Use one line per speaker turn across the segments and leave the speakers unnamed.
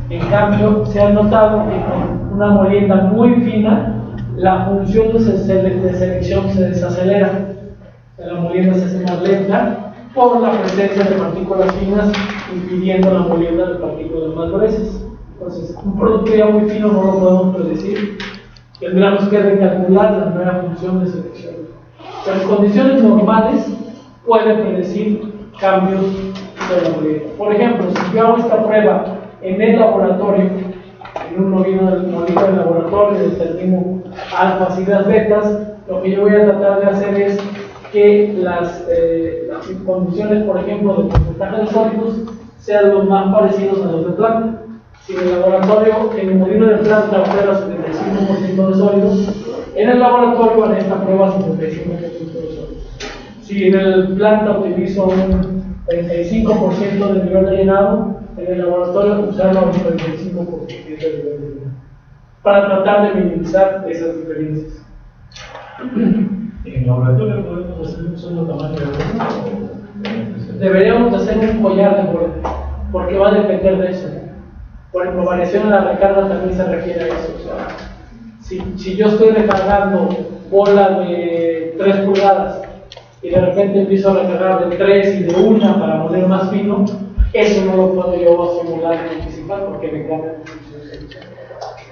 En cambio, se ha notado que con una molienda muy fina, la función de selección se desacelera. La molienda se hace más lenta por la presencia de partículas finas, impidiendo la molienda de partículas más gruesas. Entonces, un producto ya muy fino no lo podemos predecir. Tendremos que recalcular la nueva función de selección. En condiciones normales puede predecir cambios de la molienda. Por ejemplo, si yo hago esta prueba en el laboratorio, en un molino de laboratorio, determino alfas y las betas, lo que yo voy a tratar de hacer es que las condiciones, por ejemplo, de porcentaje de sólidos sean los más parecidos a los de planta. Si en el laboratorio, en el molino de planta opera 75% de sólidos, en el laboratorio haré esta prueba 55% de sólidos. Si en el planta utilizo un 35% de nivel de llenado, en el laboratorio usarlo a un 35% de nivel de llenado, para tratar de minimizar esas diferencias.
¿En el laboratorio podemos hacer un solo tamaño de bola?
Deberíamos hacer un collar de bola, porque va a depender de eso. Por ejemplo, variación en la recarga también se refiere a eso. O sea, si yo estoy recargando bola de 3 pulgadas y de repente empiezo a recargar de 3 y de 1 para moler más fino, eso no lo puedo yo simular y anticipar porque me cambia la función.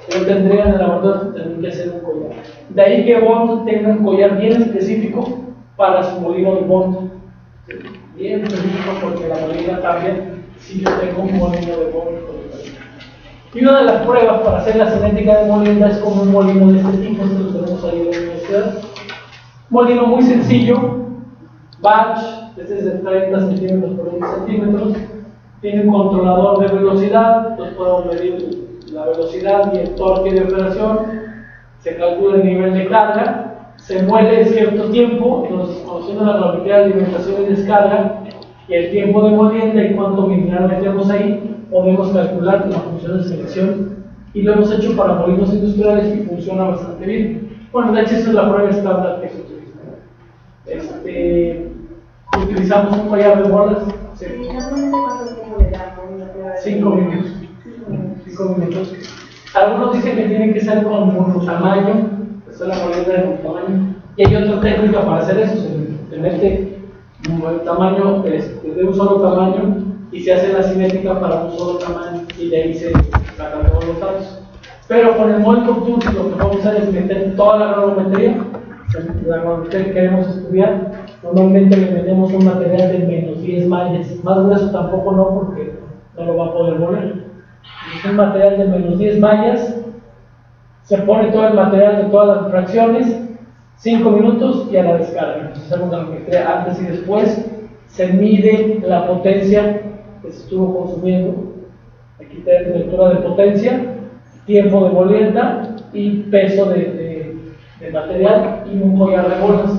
Yo tendría en el laboratorio también que hacer un collar. De ahí que Bond tenga un collar bien específico para su molino de Bond. Bien específico porque la molina cambia si yo tengo un molino de Bond. Y una de las pruebas para hacer la cinética de molienda es como un molino de este tipo, que lo tenemos ahí en la universidad. Molino muy sencillo, batch, este es de 30 centímetros por 20 centímetros, tiene un controlador de velocidad, entonces podemos medir la velocidad y el torque de operación, se calcula el nivel de carga, se muele en cierto tiempo, entonces conociendo la geometría de alimentación y descarga, y el tiempo de molienda y cuánto mineral metemos ahí, podemos calcular la función de selección, y lo hemos hecho para molinos industriales y funciona bastante bien. Bueno, de hecho esa es la prueba estándar que se utiliza. Utilizamos un collar de bolas. Sí.
¿Cuánto tiempo le damos una prueba?
5 minutos. 5 minutos. Algunos dicen que tienen que ser con un tamaño, esa es la molienda de un tamaño, y hay otra técnica para hacer eso, se mete el tamaño de un solo tamaño y se hace la cinética para un solo tamaño y de ahí se sacan todos los datos. Pero con el molino Tools lo que vamos a hacer es meter toda la granulometría, la granulometría que queremos estudiar. Normalmente le metemos un material de menos 10 mallas, más grueso tampoco no porque no lo va a poder moler. Es un material de menos 10 mallas, se pone todo el material de todas las fracciones, 5 minutos y a la descarga. Hacemos la geometría antes y después, se mide la potencia que se estuvo consumiendo, aquí tenemos lectura de potencia, tiempo de molienda y peso de material y un collar de bolas.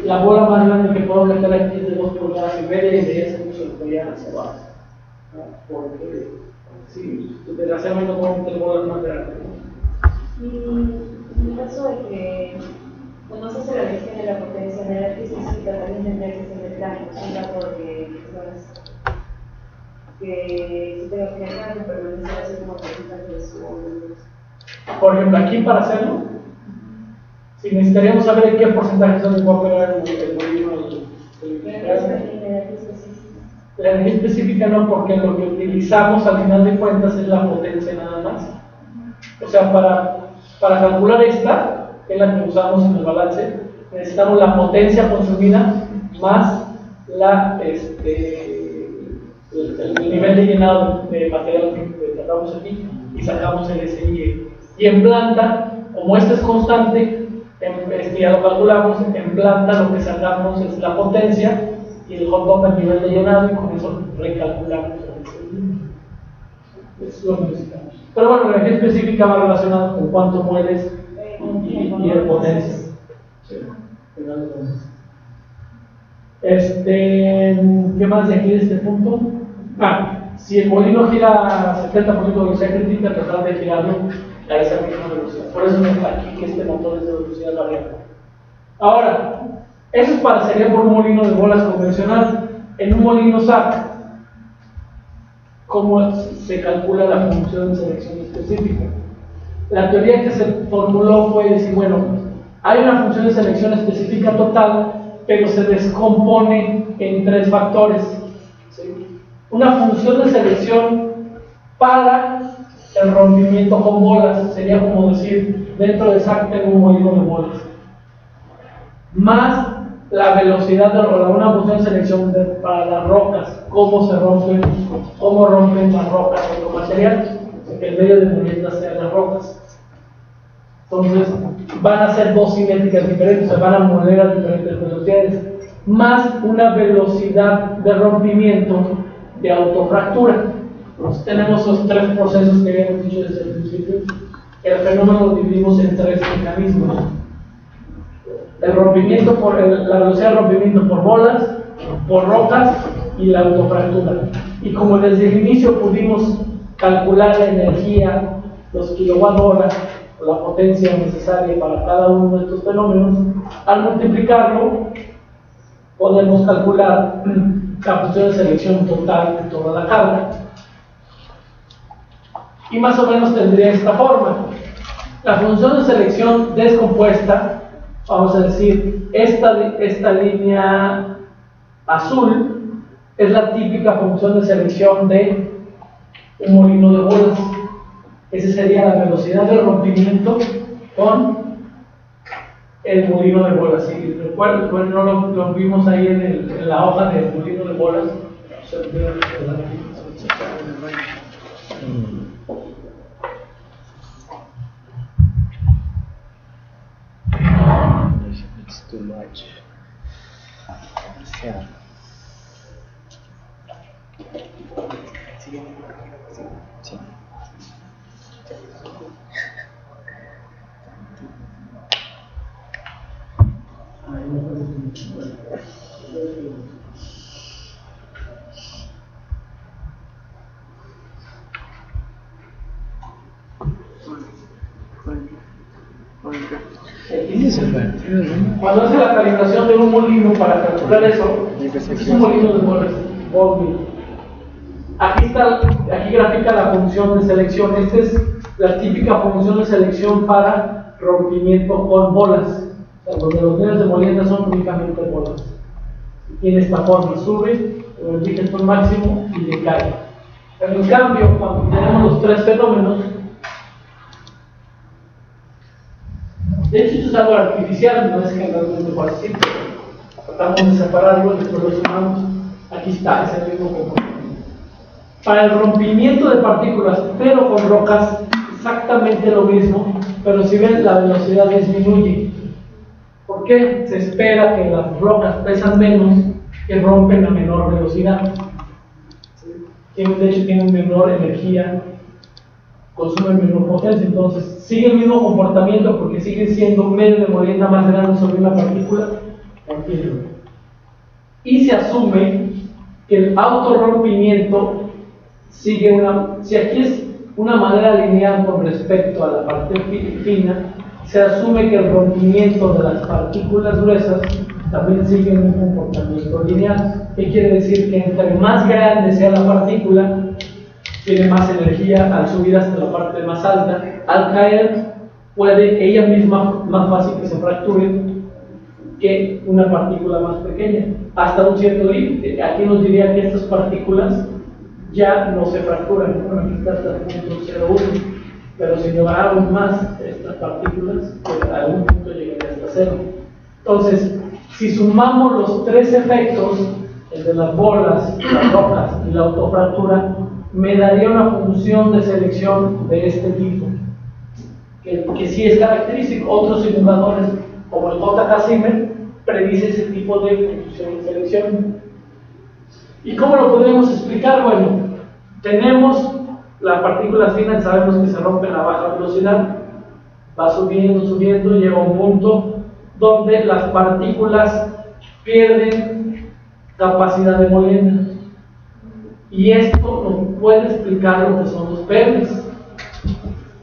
La bola más grande que puedo meter aquí es de 2 pulgadas y media y de ese uso el collar hacia abajo, ¿no? Porque sí, desgraciadamente no puedo meter bolas más grandes.
Y en caso de que no se hace la medición de la potencia de la física, también tendría que ser de plano, un dato de que si tengo que dejar de permanecer así como porcentaje de su.
Por ejemplo, aquí para hacerlo, si necesitaríamos saber en qué porcentaje son igual que el molino la energía específica no, porque lo que utilizamos al final de cuentas es la potencia nada más. O sea, para calcular esta, que es la que usamos en el balance, necesitamos la potencia consumida más el nivel de llenado de material que sacamos aquí y sacamos el SI. Y en planta, como este es constante, ya lo calculamos, en planta lo que sacamos es la potencia y el hot dog el nivel de llenado y con eso recalculamos el SI. Eso lo necesitamos. Pero bueno, la energía específica va relacionada con cuánto mueles y el potencia. Sí, ¿qué más de aquí de este punto? Si el molino gira a 70% de velocidad crítica, tratar de girarlo a esa misma velocidad. Por eso no está aquí que este motor es de velocidad variable. Ahora, eso sería por un molino de bolas convencional. En un molino SAC, cómo se calcula la función de selección específica. La teoría que se formuló fue decir, bueno, hay una función de selección específica total, pero se descompone en 3 factores. ¿Sí? Una función de selección para el rompimiento con bolas, sería como decir, dentro de SAC tengo un molino de bolas, más la velocidad de una función de selección para las rocas, cómo se rompen, cómo rompen las rocas en lo material, que el medio de molienda sea las rocas. Entonces van a ser 2 cinéticas diferentes, se van a moler a diferentes velocidades, más una velocidad de rompimiento de autofractura. Entonces, tenemos esos 3 procesos que habíamos dicho desde el principio. El fenómeno lo dividimos en 3 mecanismos: el rompimiento la velocidad de rompimiento por bolas, por rocas y la autofractura. Y como desde el inicio pudimos calcular la energía, los kilowatt-hora, la potencia necesaria para cada uno de estos fenómenos, al multiplicarlo podemos calcular la función de selección total de toda la carga. Y más o menos tendría esta forma. La función de selección descompuesta, vamos a decir, esta línea azul es la típica función de selección de un molino de bolas. Esa sería la velocidad de rompimiento con el molino de bolas. Si recuerdo, bueno, lo vimos ahí en la hoja del molino de bolas.
It's too much. Yeah. Sí.
Cuando hace la calibración de un molino para calcular eso, es un molino de bolas. Aquí grafica la función de selección. Esta es la típica función de selección para rompimiento con bolas. O sea, donde los medios de molienda son únicamente bolas. Tiene esta forma: sube, el dígito máximo y decae. Pero en cambio, cuando tenemos los 3 fenómenos, de hecho esto es algo artificial, no es que realmente fue así, pero tratamos de separarlo, después lo sumamos. Aquí está, es el mismo comportamiento. Para el rompimiento de partículas, pero con rocas, exactamente lo mismo, pero si ven, la velocidad disminuye. ¿Por qué? Se espera que las rocas pesan menos y rompen a menor velocidad. De hecho, tienen menor energía, consumen menor potencia, entonces sigue el mismo comportamiento porque sigue siendo un medio de molienda más grande sobre una partícula. Y se asume que el autorrompimiento sigue si aquí es una manera lineal con respecto a la parte fina, se asume que el rompimiento de las partículas gruesas también sigue un comportamiento lineal. ¿Qué quiere decir? Que entre más grande sea la partícula, tiene más energía al subir hasta la parte más alta. Al caer, puede ella misma más fácil que se fracture que una partícula más pequeña, hasta un cierto límite. Aquí nos diría que estas partículas ya no se fracturan. Bueno, aquí está hasta el punto 0,1, pero si lleváramos más estas partículas, pues a algún punto llegaría hasta 0. Entonces, si sumamos los 3 efectos, el de las bolas, las rocas y la autofractura, me daría una función de selección de este tipo, que sí es característico. Otros simuladores, como el JK-Simmer, predice ese tipo de función de selección. ¿Y cómo lo podemos explicar? Bueno, tenemos la partícula fina, sabemos que se rompe a baja velocidad, va subiendo, llega a un punto donde las partículas pierden capacidad de molienda. Y esto nos puede explicar lo que son los PERDES.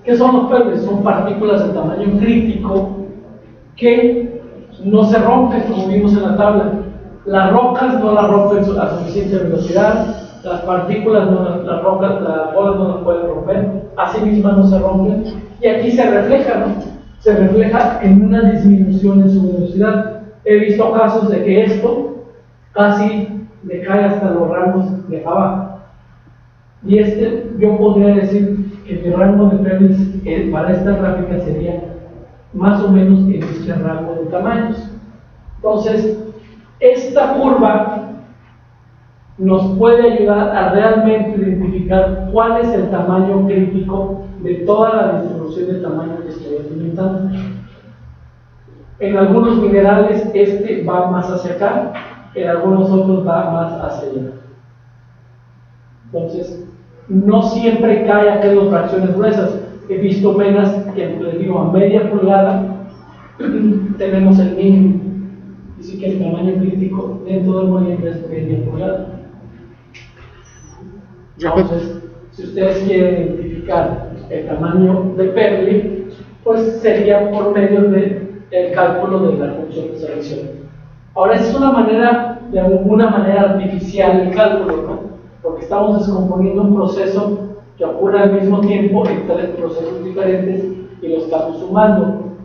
¿Qué son los PERDES? Son partículas de tamaño crítico que no se rompen, como vimos en la tabla. Las rocas no las rompen a suficiente velocidad, las partículas, las rocas, las bolas no las pueden romper, a sí mismas no se rompen, y aquí se refleja, ¿no? Se refleja en una disminución en su velocidad. He visto casos de que esto casi decae hasta los rangos de abajo. Y yo podría decir que mi rango de Fermi para esta gráfica sería más o menos en este rango de tamaños. Entonces, esta curva nos puede ayudar a realmente identificar cuál es el tamaño crítico de toda la distribución de tamaño que estoy alimentando. En algunos minerales va más hacia acá, en algunos otros va más hacia allá. Entonces, no siempre cae a aquellas fracciones gruesas. He visto venas que, les digo, a media pulgada tenemos el mínimo. Dice que el tamaño crítico dentro del molienda es media pulgada. Entonces, si ustedes quieren identificar el tamaño de Perley, pues sería por medio del cálculo de la función de selección. Ahora, es una manera, de alguna manera artificial el cálculo, ¿no? Porque estamos descomponiendo un proceso que ocurre al mismo tiempo en tres procesos diferentes y lo estamos sumando.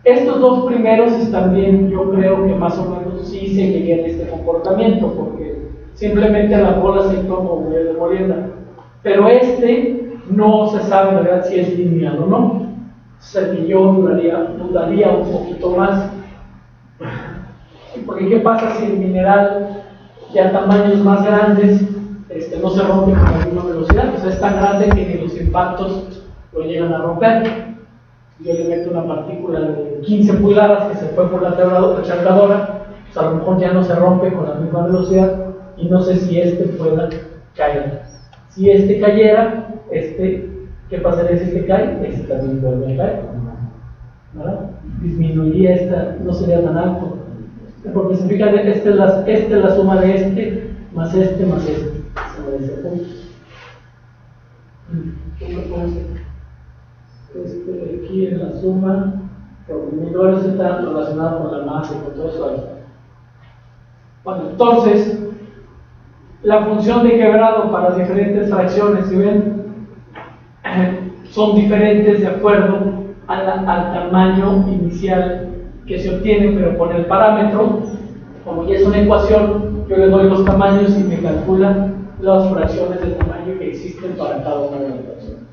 Estos dos primeros están bien, yo creo que más o menos sí seguirían este comportamiento, porque simplemente las bolas se actúan como medio de molienda. Pero no se sabe en realidad si es lineal o no. O sea, que yo dudaría un poquito más. Porque ¿qué pasa si el mineral ya a tamaños más grandes no se rompe con la misma velocidad? O sea, es tan grande que ni los impactos lo llegan a romper. Yo le meto una partícula de 15 pulgadas que se fue por la charcadora, pues a lo mejor ya no se rompe con la misma velocidad y no sé si pueda caer. Si cayera, ¿qué pasaría si cae? También vuelve a caer, ¿verdad? Disminuiría no sería tan alto. Porque se fijan, esta es la suma de más más se me dice punto. Aquí en la suma, porque mi valor está relacionado con la masa y con todo eso ahí. Bueno, entonces, la función de quebrado para diferentes fracciones, ¿sí ven? Son diferentes de acuerdo al tamaño inicial que se obtiene, pero con el parámetro, como ya es una ecuación, yo le doy los tamaños y me calcula las fracciones de tamaño que existen para cada una de las fracciones.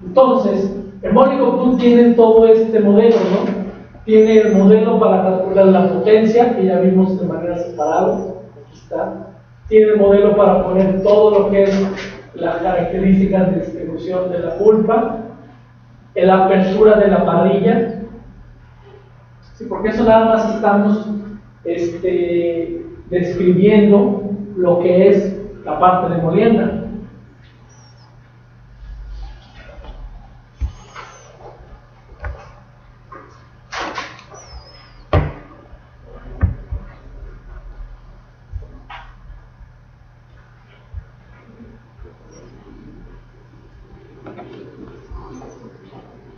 Entonces, en Molycop tiene todo este modelo, ¿no? Tiene el modelo para calcular la potencia, que ya vimos de manera separada, aquí está. Tiene el modelo para poner todo lo que es las características de distribución de la pulpa, la apertura de la parrilla. Sí, porque eso nada más estamos describiendo lo que es la parte de molienda.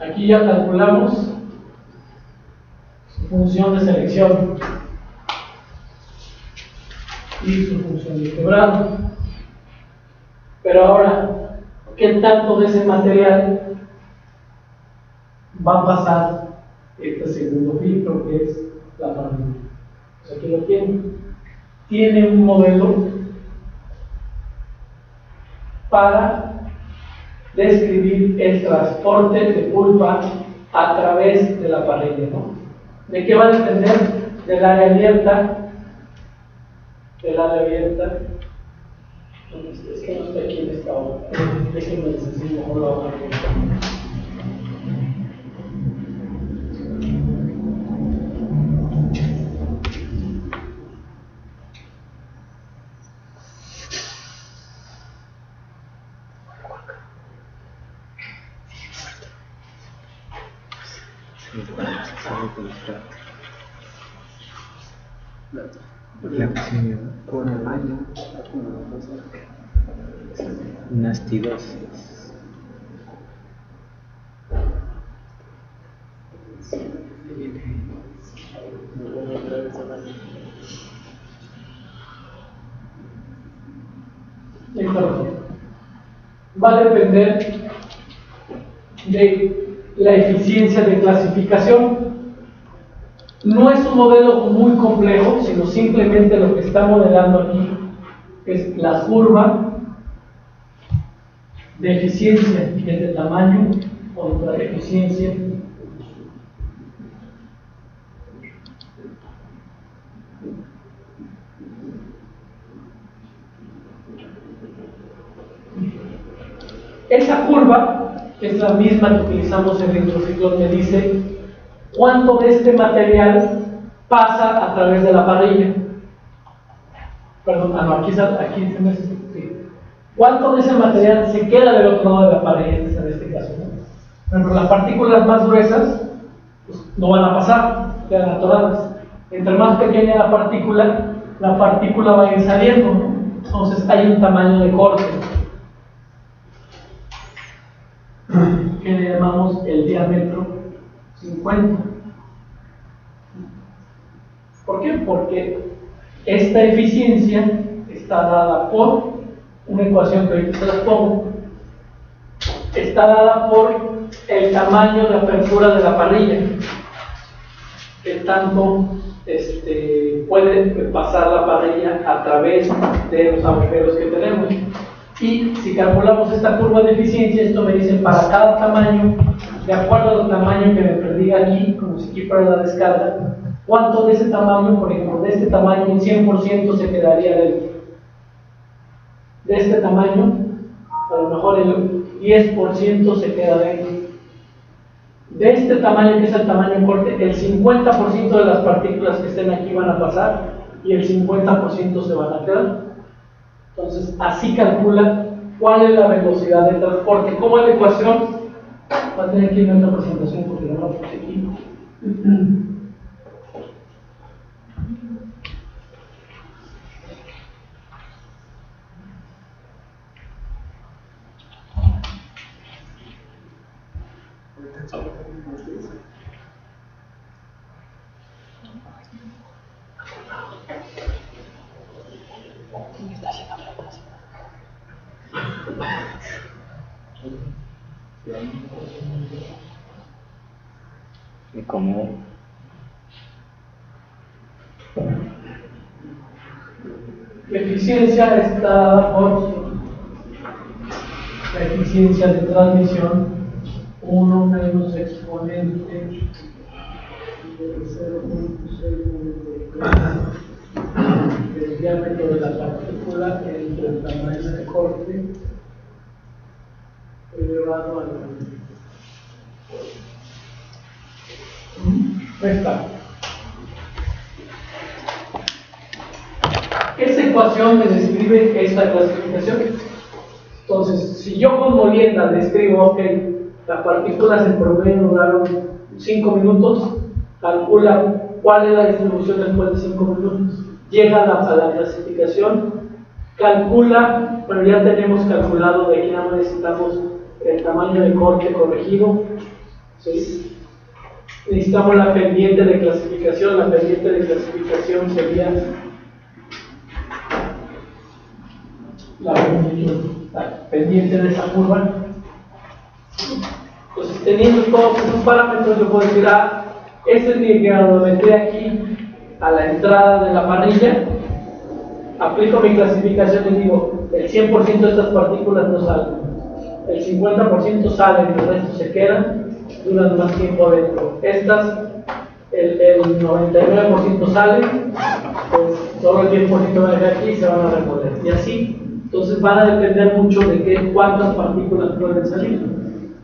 Aquí ya calculamos su función de selección y su función de quebrado. Pero ahora, ¿qué tanto de ese material va a pasar este segundo filtro, que es la parrilla? Pues aquí lo tiene. Tiene un modelo para describir el transporte de pulpa a través de la parrilla, ¿no? ¿De qué va a depender? Del área abierta. Es que no está aquí en esta hoja. Déjenme decir mejor la hoja.
Nastidosis.
El va a depender de la eficiencia de clasificación. No es un modelo muy complejo, sino simplemente lo que está modelando aquí es la curva de eficiencia, que es de tamaño contra eficiencia esa curva, que es la misma que utilizamos en el hidrociclón, me dice cuánto de este material pasa a través de la parrilla. Perdón, no, aquí se me hace, sí. ¿Cuánto de ese material se queda del otro lado de la parrilla en este caso? Por ejemplo, las partículas más gruesas pues, no van a pasar, quedan atoradas. Entre más pequeña la partícula va a ir saliendo, ¿no? Entonces hay un tamaño de corte que le llamamos el diámetro 50. ¿Por qué? Porque esta eficiencia está dada por una ecuación que ahorita se las pongo. Está dada por el tamaño de apertura de la parrilla, que tanto puede pasar la parrilla a través de los agujeros que tenemos. Y si calculamos esta curva de eficiencia, esto me dice para cada tamaño, de acuerdo al tamaño que me prediga aquí, como si aquí fuera la descarga, cuánto de ese tamaño, por ejemplo, de este tamaño, el 100% se quedaría dentro. De este tamaño, a lo mejor el 10% se queda dentro. De este tamaño, que es el tamaño corte, el 50% de las partículas que estén aquí van a pasar y el 50% se van a quedar. Entonces, así calcula cuál es la velocidad de transporte. ¿Cómo es la ecuación? Va a tener que ir en otra presentación porque no la puse aquí.
¿Y cómo?
La eficiencia está dada por la eficiencia de transmisión 1 menos exponente de 0.693 del diámetro de la partícula entre el tamaño de corte elevado al está. Esa ecuación me describe esta clasificación. Entonces, si yo con molienda describo, ok, las partículas en promedio duraron 5 minutos, calcula cuál es la distribución después de 5 minutos, llega a la clasificación, calcula, pero ya tenemos calculado, de aquí nada más necesitamos el tamaño de corte corregido, ¿sí? Necesitamos la pendiente de clasificación. La pendiente de clasificación sería la pendiente de esa curva. Entonces, teniendo todos esos parámetros, yo puedo decir, esta es mi granulometría aquí a la entrada de la parrilla, aplico mi clasificación y digo, el 100% de estas partículas no salen, el 50% salen y el resto se quedan, duran más tiempo adentro. Estas, el 99% salen, pues solo el 10% van a dejar aquí y se van a remover. Y así, entonces van a depender mucho de cuántas partículas pueden salir,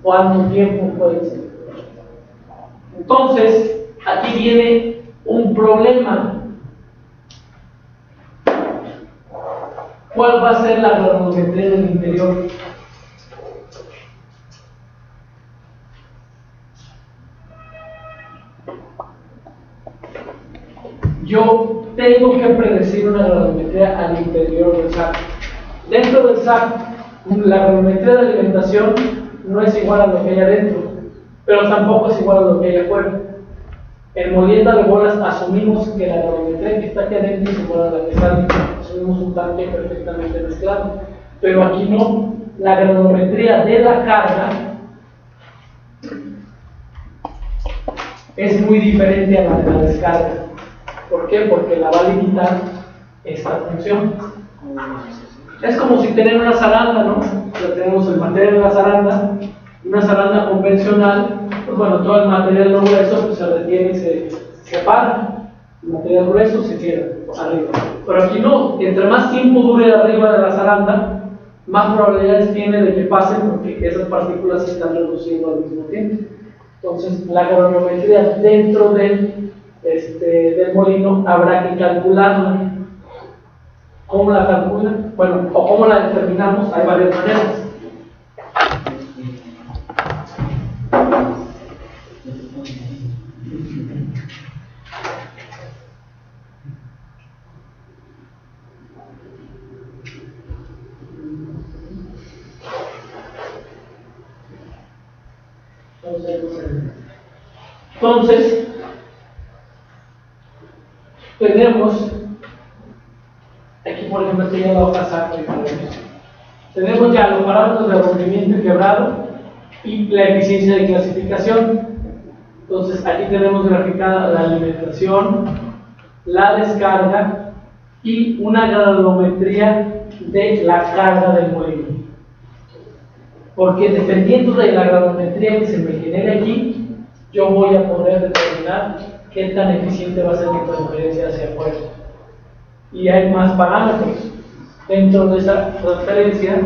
cuánto tiempo pueden salir. Entonces, aquí viene un problema. ¿Cuál va a ser la granulometría del interior? Yo tengo que predecir una granulometría al interior del saco. Dentro del saco, la granulometría de alimentación no es igual a lo que hay adentro, pero tampoco es igual a lo que hay afuera. En molienda de bolas asumimos que la granulometría que está aquí adentro es igual a la que sale, asumimos un tanque perfectamente mezclado, pero aquí no. la granulometría de la carga es muy diferente a la de la descarga. ¿Por qué? Porque la va a limitar esta función. Es como si tener una zaranda, ¿no? Ya tenemos el material de la zaranda, una zaranda convencional, pues bueno, todo el material no grueso pues se retiene y se separa. El material grueso se queda arriba. Pero aquí no, entre más tiempo dure arriba de la zaranda, más probabilidades tiene de que pasen porque esas partículas se están reduciendo al mismo tiempo. Entonces, la granulometría dentro del molino habrá que calcularla. ¿Cómo la calculan? Bueno, o cómo la determinamos, hay varias maneras. Entonces, tenemos, aquí por ejemplo, aquí ya la hoja saca y tenemos ya los parámetros de rompimiento y quebrado y la eficiencia de clasificación. Entonces, aquí tenemos graficada la alimentación, la descarga y una granulometría de la carga del molino. Porque dependiendo de la granulometría que se me genere aquí, yo voy a poder determinar qué tan eficiente va a ser mi transferencia hacia afuera. Y hay más parámetros dentro de esa transferencia.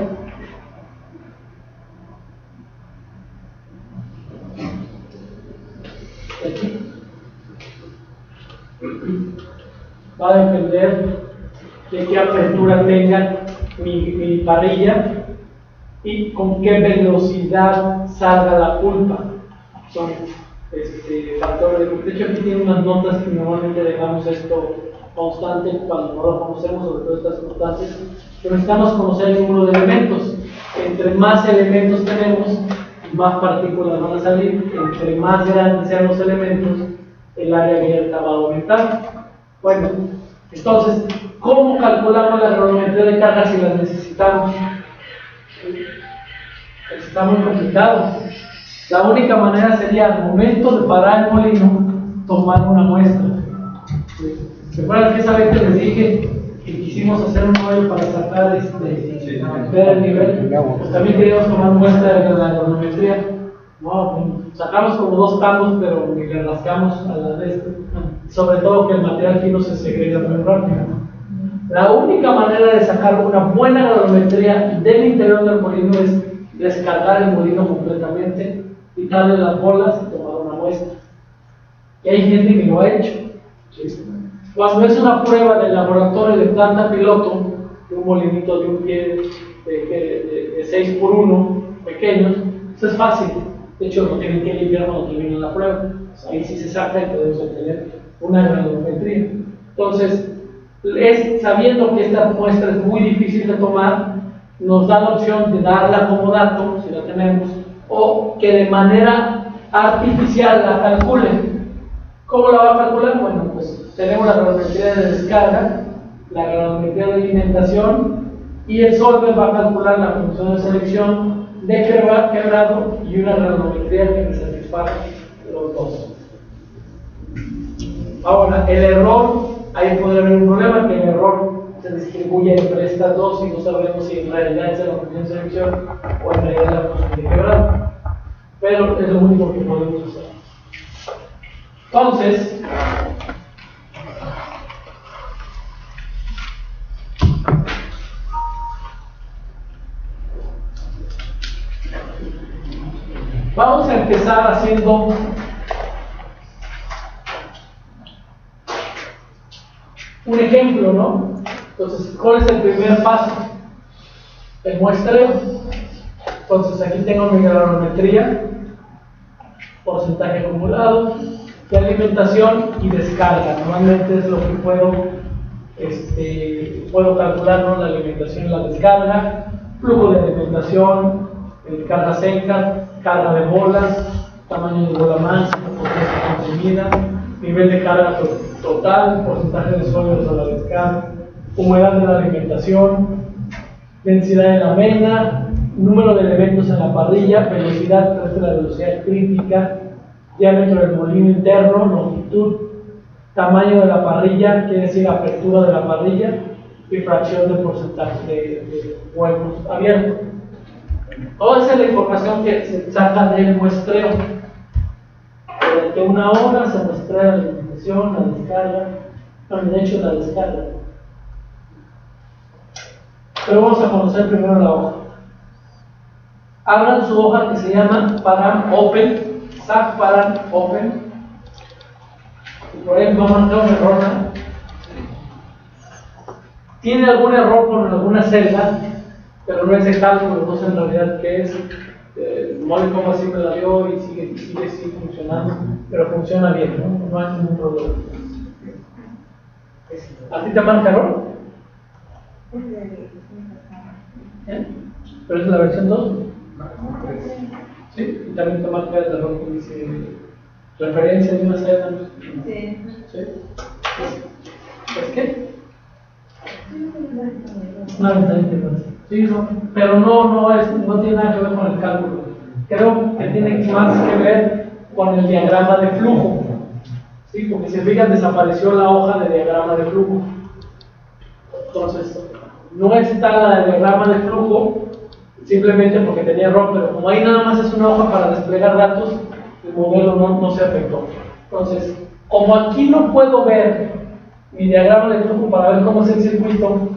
Aquí va a depender de qué apertura tenga mi parrilla y con qué velocidad salga la pulpa. Son factores. De hecho, aquí tiene unas notas que normalmente dejamos esto constante cuando no lo conocemos, sobre todo estas constantes, pero necesitamos conocer el número de elementos. Entre más elementos tenemos, más partículas van a salir. Entre más grandes sean los elementos, el área abierta va a aumentar. Bueno, entonces, ¿cómo calculamos la granulometría de carga si las necesitamos? Está muy complicado. La única manera sería, al momento de parar el molino, tomar una muestra. ¿Se acuerdan que esa vez que les dije que quisimos hacer un modelo para sacar ver el nivel? Pues también queríamos tomar muestra de la granulometría. No, sacamos como 2 campos, pero ni le rascamos a la de este. Sobre todo que el material fino se segrega muy rápido. La única manera de sacar una buena granulometría del interior del molino es descargar el molino completamente, quitarle las bolas y tomar una muestra. Y hay gente que lo ha hecho. Cuando es una prueba del laboratorio de planta piloto, de un molinito de un pie de 6x1 pequeños, eso es fácil. De hecho, no tienen que limpiar cuando terminen la prueba. Ahí sí se saca y podemos obtener una granulometría. Entonces, sabiendo que esta muestra es muy difícil de tomar, nos da la opción de darla como dato, si la tenemos, o que de manera artificial la calcule. ¿Cómo la va a calcular? Bueno, pues tenemos la granulometría de descarga, la granulometría de alimentación, y el solver va a calcular la función de selección de quebrado y una granulometría que me satisfaga los dos. Ahora, el error, ahí podría haber un problema, que el error se distribuye entre estas dos y no sabremos si en realidad es la función de selección o en realidad es la función de quebrado. Pero es lo único que podemos hacer. Entonces, vamos a empezar haciendo un ejemplo, ¿no? Entonces, ¿cuál es el primer paso? El muestreo. Entonces, aquí tengo mi granulometría, porcentaje acumulado, de alimentación y descarga. Normalmente es lo que puedo calcular, ¿no? La alimentación y la descarga, flujo de alimentación, carga seca, carga de bolas, tamaño de bola máxima, potencia consumida, nivel de carga total, porcentaje de sólidos a la descarga, humedad de la alimentación, densidad de la avena, número de elementos en la parrilla, velocidad, resto de la velocidad crítica, diámetro del molino interno, longitud, tamaño de la parrilla, quiere decir apertura de la parrilla, y fracción de porcentaje de huecos abiertos. Toda esa es la información que se saca del muestreo. Durante una hora se muestrea la alimentación, la descarga, de hecho la descarga. Pero vamos a conocer primero la hoja. Abran su hoja que se llama Param Open, SAC Param Open. Y por ahí vamos a marcar un error, ¿no? Tiene algún error con alguna celda, pero no es de cálculo, no sé en realidad qué es. No le pongo así, me la dio y sigue funcionando, pero funciona bien, ¿no? No hay ningún problema. ¿A ti te marca error? ¿Eh? ¿Pero es la versión 2? Sí, y también te marca el error que dice referencia de una celda.
Sí.
¿Sí? ¿Es qué? Una ventanita más. Sí, no, pero no tiene nada que ver con el cálculo. Creo que tiene más que ver con el diagrama de flujo. Sí, porque si se fijan, desapareció la hoja de diagrama de flujo. Entonces, no está la diagrama de flujo simplemente porque tenía error, pero como ahí nada más es una hoja para desplegar datos, el modelo no se afectó. Entonces, como aquí no puedo ver mi diagrama de flujo para ver cómo es el circuito,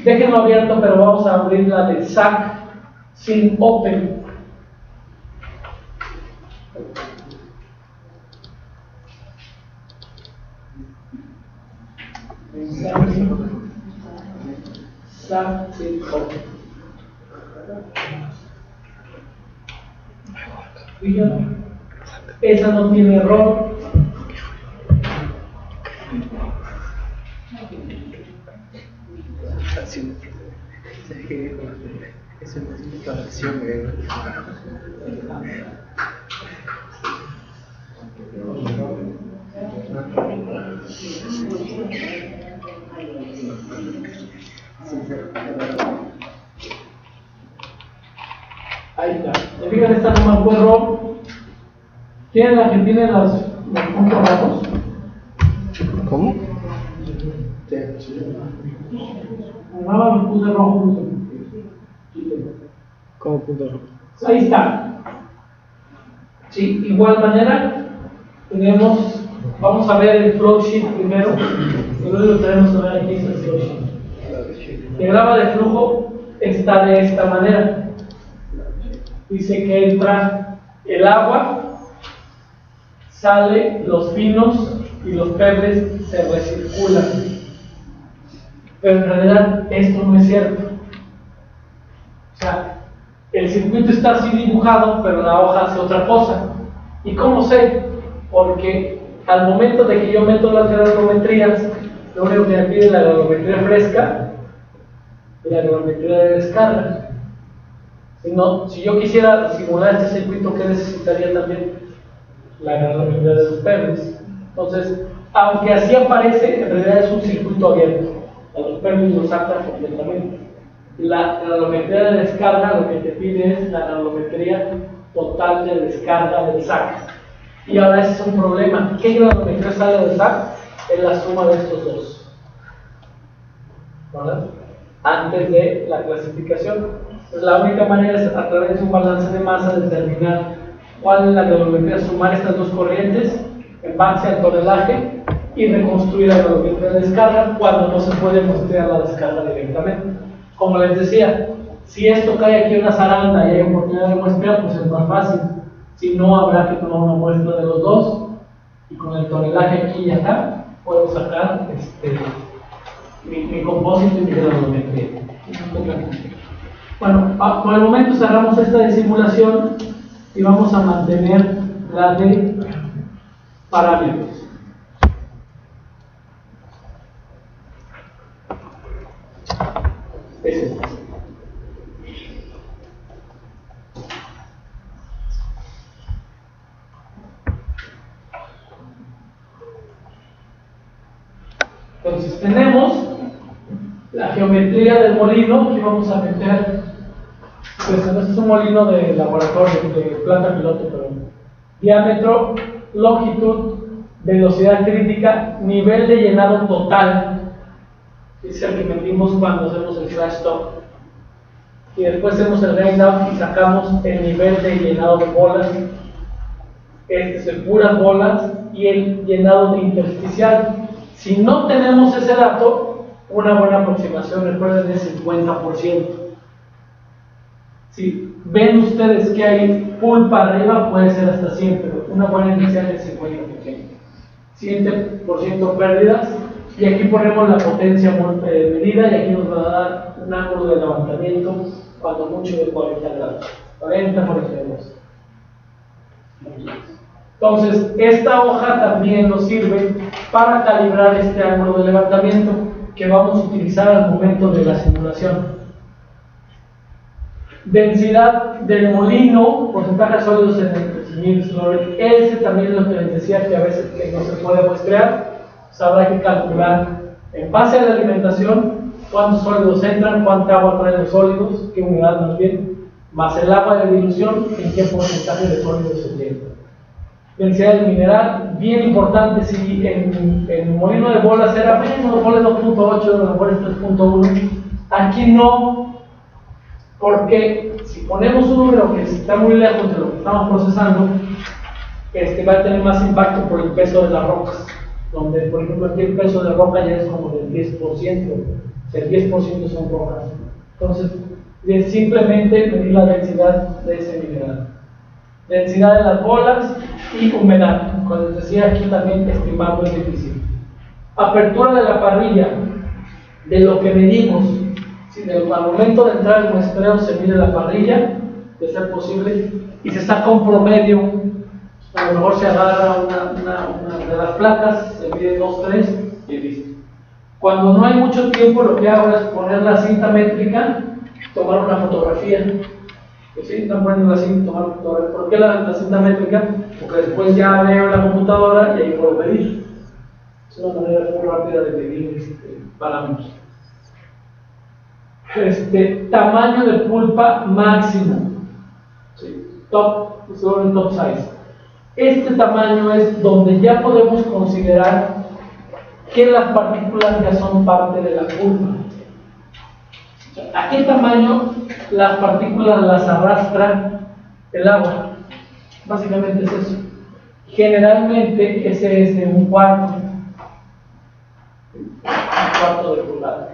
déjenlo abierto, pero vamos a abrir la de SAC sin Open. SAC sin Open. Fíjate, esa no tiene error.
¿Sabes qué? Eso no tiene fracción,
Ahí está. ¿Se fijan? Esta nomás fue error. ¿Quién es la que tiene los puntos rojos?
¿Cómo?
Nada más puse rojo.
¿Cómo punto rojo?
Ahí está. Sí, igual manera tenemos, vamos a ver el flow sheet primero, y luego tenemos que ver aquí el flow sheet. El diagrama de flujo está de esta manera. Dice que entra el agua, sale los pinos y los pebbles se recirculan. Pero en realidad esto no es cierto. O sea, el circuito está así dibujado, pero la hoja hace otra cosa. ¿Y cómo sé? Porque al momento de que yo meto las granulometrías, lo único que me pide es la granulometría fresca y la granulometría de descarga. Si yo quisiera simular este circuito, ¿qué necesitaría también? La granulometría de los pebbles. Entonces, aunque así aparece, en realidad es un circuito abierto. A los pebbles los saca completamente. La granulometría de descarga lo que te pide es la granulometría total de descarga del SAC. Y ahora ese es un problema. ¿Qué granulometría sale del SAC? Es la suma de estos dos, ¿verdad? Antes de la clasificación. Pues la única manera es a través de un balance de masa determinar cuál es la granulometría, sumar estas dos corrientes en base al tonelaje y reconstruir la granulometría de descarga cuando no se puede muestrear la descarga directamente. Como les decía, si esto cae aquí en una zaranda y hay oportunidad de muestrear, pues es más fácil. Si no, habrá que tomar una muestra de los dos y con el tonelaje aquí y acá puedo sacar mi compósito y mi granulometría. Bueno, por el momento cerramos esta de simulación y vamos a mantener la de parámetros. Entonces tenemos la geometría del molino. Aquí vamos a meter Pues este es un molino de laboratorio, de planta piloto, pero diámetro, longitud, velocidad crítica, nivel de llenado total, es el que medimos cuando hacemos el flash stop, y después hacemos el rain out y sacamos el nivel de llenado de bolas. Este es el puras bolas y el llenado de intersticial. Si no tenemos ese dato, una buena aproximación, recuerden, es 50%. Si ven ustedes que hay pulpa arriba, puede ser hasta 100, pero una buena inicial es 50%. 100% pérdidas, y aquí ponemos la potencia medida, y aquí nos va a dar un ángulo de levantamiento, cuando mucho, de 40 grados. 40 por ejemplo. Entonces, esta hoja también nos sirve para calibrar este ángulo de levantamiento que vamos a utilizar al momento de la simulación. Densidad del molino, porcentaje de sólidos en el ese también es lo que les decía, que a veces que no se puede muestrear. Pues habrá que calcular en base a la alimentación cuántos sólidos entran, cuánta agua traen los sólidos, qué humedad más bien, más el agua de dilución, en qué porcentaje de sólidos se tiene. Densidad del mineral, bien importante. Si en el molino de bolas era menos, bolas 2.8, bolas 3.1, aquí no, porque si ponemos un número que está muy lejos de lo que estamos procesando, va a tener más impacto por el peso de las rocas, donde por ejemplo aquí el peso de roca ya es como del 10%, o sea, el 10% son rocas. Entonces, es simplemente medir la densidad de ese mineral. Densidad de las bolas y humedad. Como les decía, aquí también estimarlo es difícil. Apertura de la parrilla, de lo que medimos. Si al momento de entrar al muestreo se mide la parrilla, de ser posible, y se saca un promedio. A lo mejor se agarra una de las placas, se mide 2, 3 y listo. Cuando no hay mucho tiempo, lo que hago es poner la cinta métrica, tomar una fotografía. Pues sí, están poniendo la cinta, tomar una fotografía. ¿Por qué la cinta métrica? Porque después ya veo la computadora y ahí puedo medir. Es una manera muy rápida de medir parámetros. Tamaño de pulpa máximo. Sí, top size. Este tamaño es donde ya podemos considerar que las partículas ya son parte de la pulpa. ¿A qué tamaño las partículas las arrastra el agua? Básicamente es eso. Generalmente ese es de un cuarto de pulgada.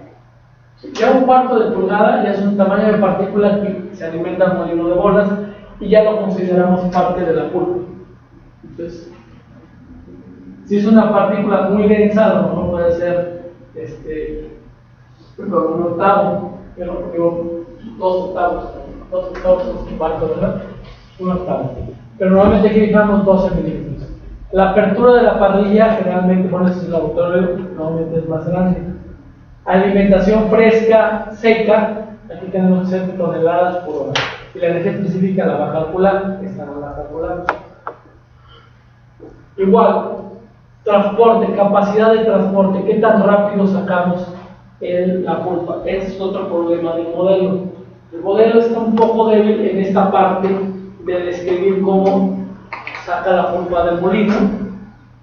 Ya un cuarto de pulgada ya es un tamaño de partícula que se alimenta al molino de bolas y ya lo consideramos parte de la pulpa. Entonces, si es una partícula muy densa, a lo mejor puede ser un octavo, pero digo, 2 octavos es un cuarto, ¿verdad? Un octavo. Pero normalmente aquí dejamos 12 milímetros. La apertura de la parrilla, generalmente, bueno, este es el laboratorio, normalmente es más grande. Alimentación fresca, seca, aquí tenemos 60 toneladas por hora. Y la energía específica la va a calcular, esta no la calculamos. Igual, transporte, capacidad de transporte, qué tan rápido sacamos la pulpa. Ese es otro problema del modelo. El modelo está un poco débil en esta parte de describir cómo saca la pulpa del molino,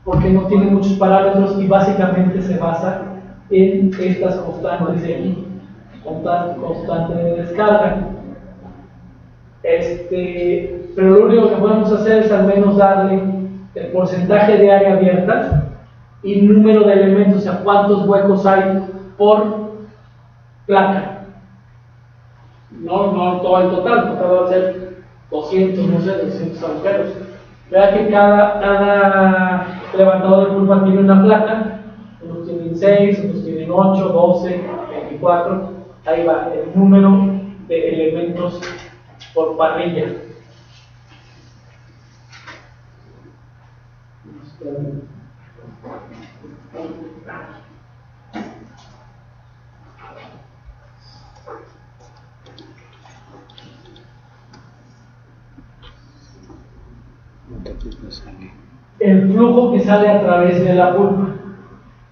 porque no tiene muchos parámetros y básicamente se basa en estas constantes de aquí, constante de descarga. Pero lo único que podemos hacer es al menos darle el porcentaje de área abierta y número de elementos, o sea, cuántos huecos hay por placa. No todo el total, porque va a ser 200, no sé, 200 agujeros. Vea que cada levantador de pulpa tiene una placa, unos tienen 6, otros tienen 8, 12, 24, ahí va el número de elementos por parrilla. El flujo que sale a través de la pulpa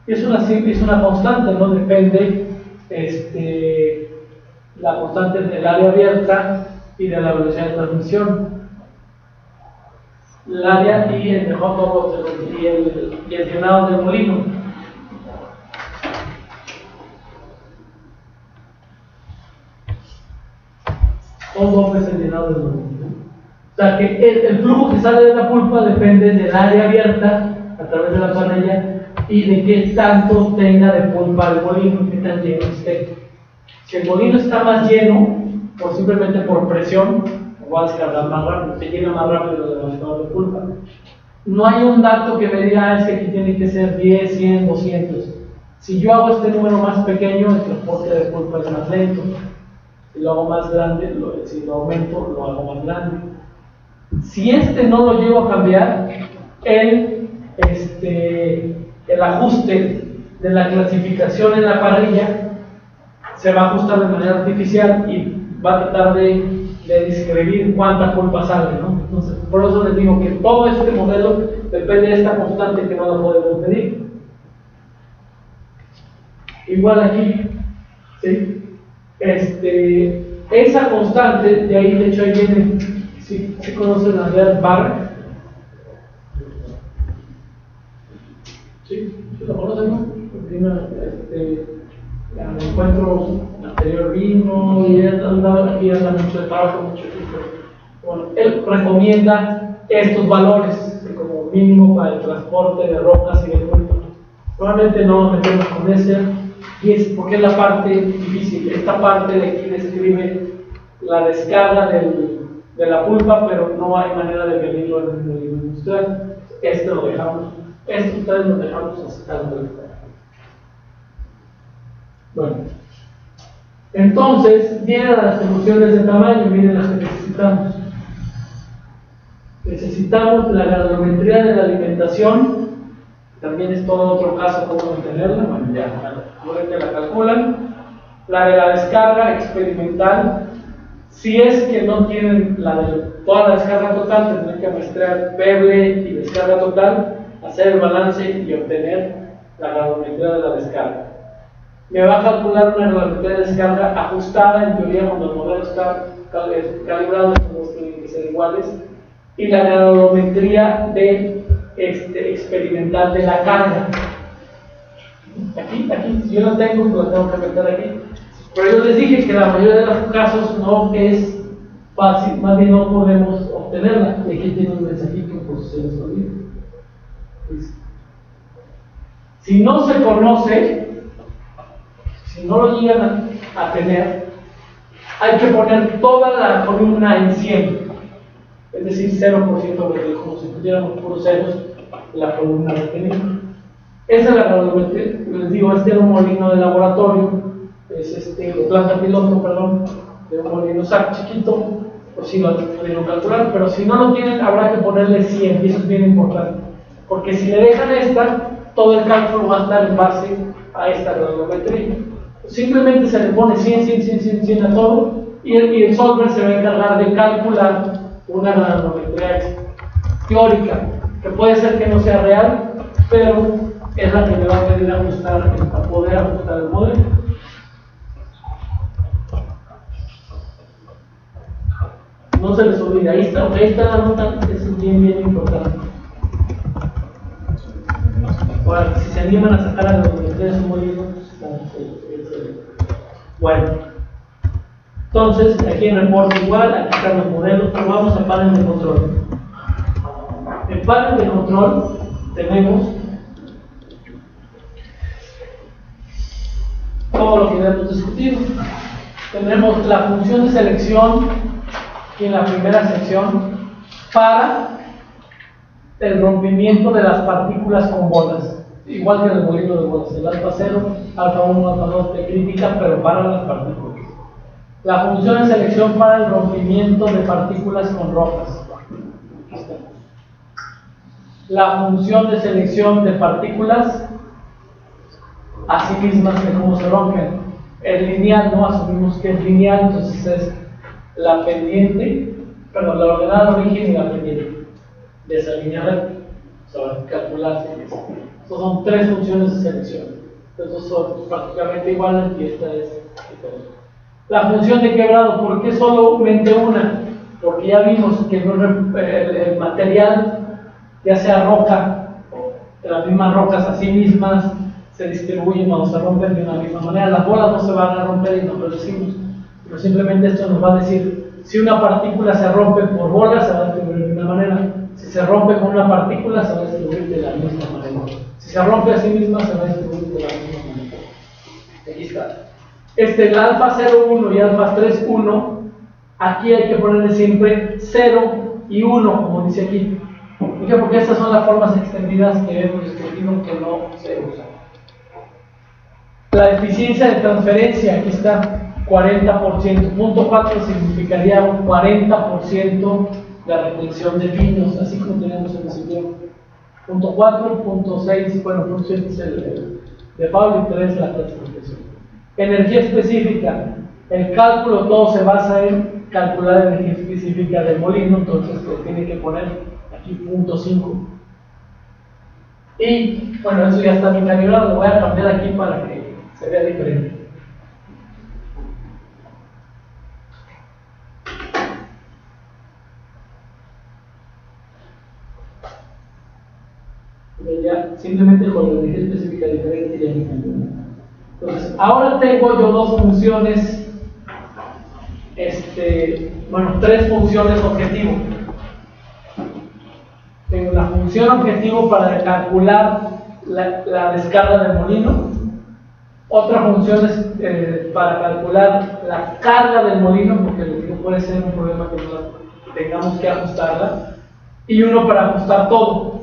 es una constante, no depende la constante del área abierta y de la velocidad de transmisión. El área y el mejor y el llenado del molino. Todo es el llenado del molino. O sea que el flujo que sale de la pulpa depende del área abierta a través de la parrilla y de qué tanto tenga de pulpa el molino, qué tan lleno esté. Si el molino está más lleno, o simplemente por presión, va a descargar más rápido, se llena más rápido de demasiado de pulpa. No hay un dato que me diga, es que aquí tiene que ser 10, 100, 200. Si yo hago este número más pequeño, el transporte de pulpa es más lento. Si lo hago más grande, si lo aumento, lo hago más grande. Si no lo llego a cambiar, el ajuste de la clasificación en la parrilla se va a ajustar de manera artificial y va a tratar de describir cuánta pulpa sale, ¿no? Entonces, por eso les digo que todo este modelo depende de esta constante que no la podemos medir. Igual aquí, ¿sí? Esa constante, de ahí, de hecho, ahí viene, ¿sí conocen la realidad bar? ¿Sí? ¿Sí lo conocen, no? Me encuentro anterior vino y anda mucho de trabajo, mucho tiempo. Bueno, él recomienda estos valores como mínimo para el transporte de rocas y de pulpa. Probablemente no nos metemos con ese, y es porque es la parte difícil. Esta parte de aquí describe la descarga de la pulpa, pero no hay manera de medirlo en el modelo industrial. Lo dejamos, ustedes lo dejamos hasta el. Bueno, entonces vienen las soluciones de tamaño, miren las que necesitamos. Necesitamos la granulometría de la alimentación, también es todo otro caso cómo mantenerla, bueno, ya la calculan. La de la descarga experimental, si es que no tienen toda la descarga total, tendrán que muestrear Veble y descarga total, hacer el balance y obtener la granulometría de la descarga. Me va a calcular una granulometría de descarga ajustada, en teoría cuando el modelo está calibrado, todos tienen que ser iguales, y la granulometría experimental de la carga. Aquí, si yo la tengo, pues la tengo que meter aquí. Pero yo les dije que la mayoría de los casos no es fácil, más bien no podemos obtenerla. Y aquí tiene un mensajito por si se les olvida. Si no se conoce, si no lo llegan a tener, hay que poner toda la columna en 100, es decir, 0%, como si pusiéramos puros ceros la columna retenida. Esa es la granulometría. Les digo, era un molino de laboratorio, es de planta piloto, perdón, de un molino SAC chiquito, por si lo pudieron calcular, pero si no lo tienen, habrá que ponerle 100, y eso es bien importante, porque si le dejan esta, todo el cálculo va a estar en base a esta granulometría. Simplemente se le pone 100 a todo, y el solver se va a encargar de calcular una granulometría teórica, que puede ser que no sea real, pero es la que me va a pedir ajustar para poder ajustar el modelo. No se les olvide, ahí está la nota, es bien importante. Ahora, si se animan a sacar a los granulometría de su molino, bueno. Entonces, aquí en reporte igual, aquí están los modelos, pero vamos al panel de control. En panel de control tenemos todo lo que ya hemos discutido. Tenemos la función de selección aquí en la primera sección para el rompimiento de las partículas con bolas, igual que en el molino de bolas, el alfa 0, alfa 1, alfa 2 de crítica, pero para las partículas. La función de selección para el rompimiento de partículas con rocas. La función de selección de partículas a sí mismas, de cómo se rompen. El lineal, no asumimos que es lineal, entonces es la pendiente, perdón, la ordenada de origen y la pendiente de esa línea recta. Se va a calcular. Estas son tres funciones de selección. Entonces son prácticamente iguales y esta es diferente. La función de quebrado, ¿por qué solamente una? Porque ya vimos que el material, ya sea roca, las mismas rocas a sí mismas, se distribuyen o se rompen de una misma manera. Las bolas no se van a romper y no lo decimos, pero simplemente esto nos va a decir, si una partícula se rompe por bolas, se va a distribuir de una manera. Si se rompe con una partícula, se va a distribuir de la misma manera. Si se rompe a sí misma, se va a distribuir de la misma manera. Aquí está. El alfa 0,1 y alfa 3,1, aquí hay que ponerle siempre 0 y 1, como dice aquí. ¿Por qué? Porque estas son las formas extendidas que hemos discutido que no se usan. La eficiencia de transferencia, aquí está, 40%. Punto 4 significaría un 40% de retención de vinos, así como tenemos en el siguiente. Punto 4, punto 6, bueno, punto 7 es el de Pablo y 3 la transferencia. Energía específica. El cálculo todo se basa en calcular la energía específica del molino, entonces se tiene que poner aquí punto 5. Y bueno, eso ya está bien calibrado, lo voy a cambiar aquí para que se vea diferente. Ya, simplemente con la energía específica diferente ya me cambió. Entonces, ahora tengo yo dos funciones, tres funciones objetivo. Tengo la función objetivo para calcular la descarga del molino. Otra función es para calcular la carga del molino, porque puede ser un problema que tengamos que ajustarla. Y uno para ajustar todo.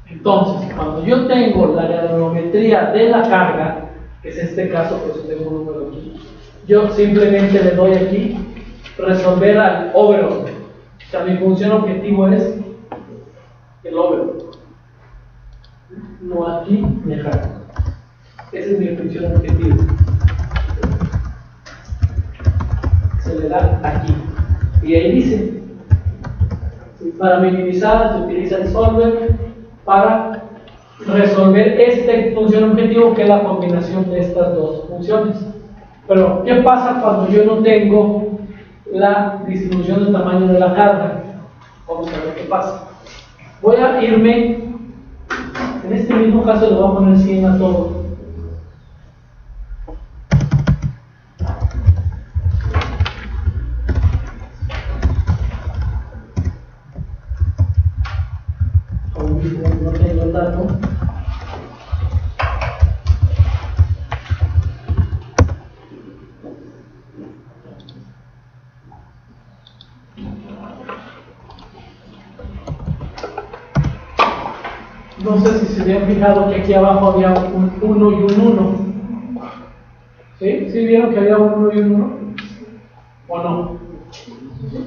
Entonces, cuando yo tengo la granulometría de la carga, que es este caso, por eso tengo un número aquí, yo simplemente le doy aquí resolver al overall. O sea, mi función objetivo es el overall. No aquí ni acá. Esa es mi función objetivo. Se le da aquí. Y ahí dice, para minimizar se utiliza el solver para resolver esta función objetivo, que es la combinación de estas dos funciones. Pero, ¿qué pasa cuando yo no tengo la distribución del tamaño de la carga? Vamos a ver qué pasa. Voy a irme, en este mismo caso le voy a poner 100 a todo. No tengo el dato. No sé si se habían fijado que aquí abajo había un 1 y un 1. ¿Sí? ¿Sí vieron que había un 1 y un 1? ¿O no?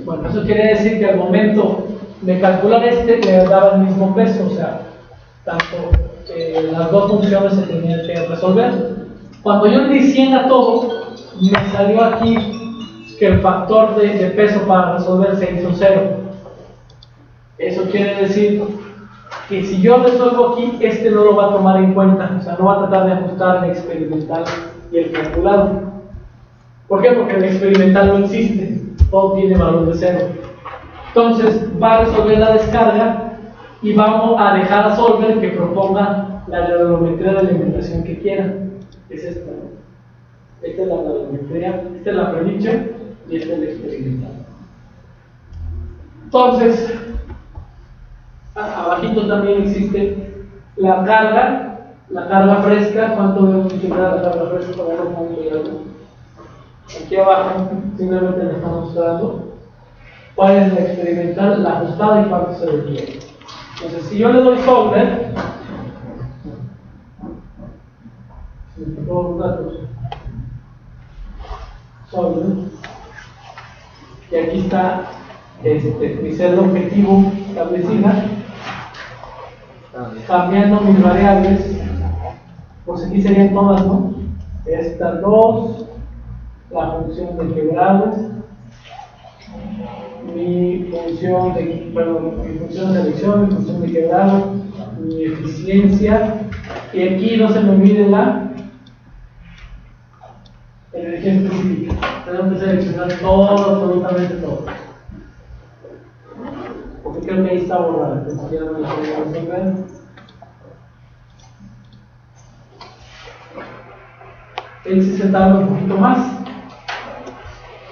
Bueno, eso quiere decir que al momento de calcular le daba el mismo peso, o sea, tanto las dos funciones se tenían que resolver. Cuando yo le di 100 a todo, me salió aquí que el factor de peso para resolver se hizo 0. Eso quiere decir que si yo resuelvo aquí, no lo va a tomar en cuenta, o sea, no va a tratar de ajustar el experimental y el calculado. ¿Por qué? Porque el experimental no existe, todo tiene valor de 0. Entonces va a resolver la descarga y vamos a dejar a Solver que proponga la granulometría de alimentación que quiera. Es esta. Esta es la granulometría, esta es la prediction y esta es la experimental. Entonces, abajito también existe la carga fresca. ¿Cuánto debemos integrar la carga fresca para un punto y algo? Aquí abajo simplemente le estamos mostrando cuál es la experimental, la ajustada y cuánto se requiere. Entonces, si yo le doy solver, todos los datos, solver, y aquí está mi celda objetivo establecida, cambiando mis variables, pues aquí serían todas, ¿no? Estas dos, la función de quebrado, mi función de elección, mi función de quebrado, mi eficiencia, y aquí no se me olvide energía específica. Tenemos que seleccionar todo, absolutamente todo. Porque creo que ahí está borrado, entonces ya no lo podemos resolver. Él sí se tarda un poquito más.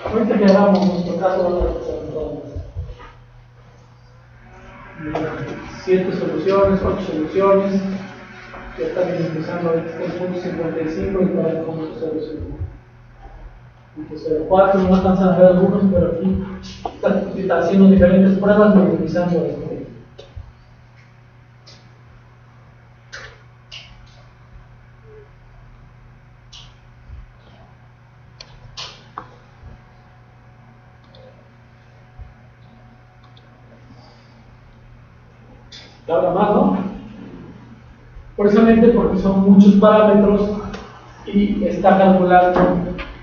Ahorita que hagamos nuestro caso, vamos a hacer todo. 7 soluciones, 8 soluciones. Ya están empezando ahorita 3.55 y para como 0.04. No alcanzan a ver algunos, pero aquí está haciendo diferentes pruebas, minimizando esto. Habla más, ¿no? Precisamente porque son muchos parámetros y está calculando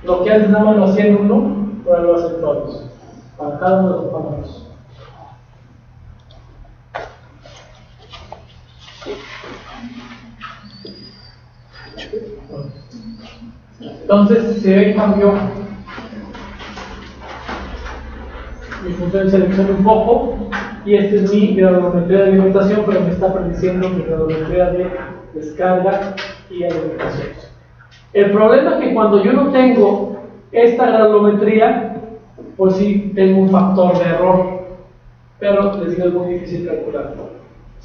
lo que antes nada más lo hacía en uno, ahora lo hacen todos, para cada uno de los parámetros. Entonces, se ve que cambió mi función de selección un poco. Y esta es mi graduometría de alimentación, pero me está prediciendo mi graduometría de descarga y alimentación. El problema es que cuando yo no tengo esta graduometría, pues sí tengo un factor de error, pero les digo, es muy difícil calcular.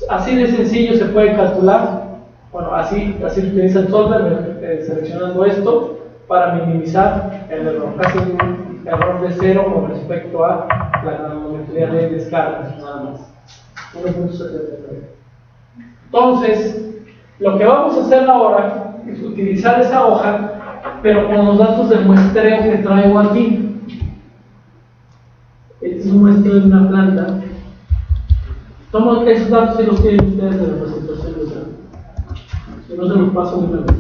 Así de sencillo se puede calcular. Bueno, así utiliza el solver, seleccionando esto para minimizar el error. Casi un error de 0 con respecto a la graduometría de descarga, nada más. 1.79. Entonces, lo que vamos a hacer ahora es utilizar esa hoja, pero con los datos de muestreo que traigo aquí. Este es un muestreo de una planta. Tomo esos datos y los tienen ustedes de la presentación de esa. Si no, se los paso de una vez.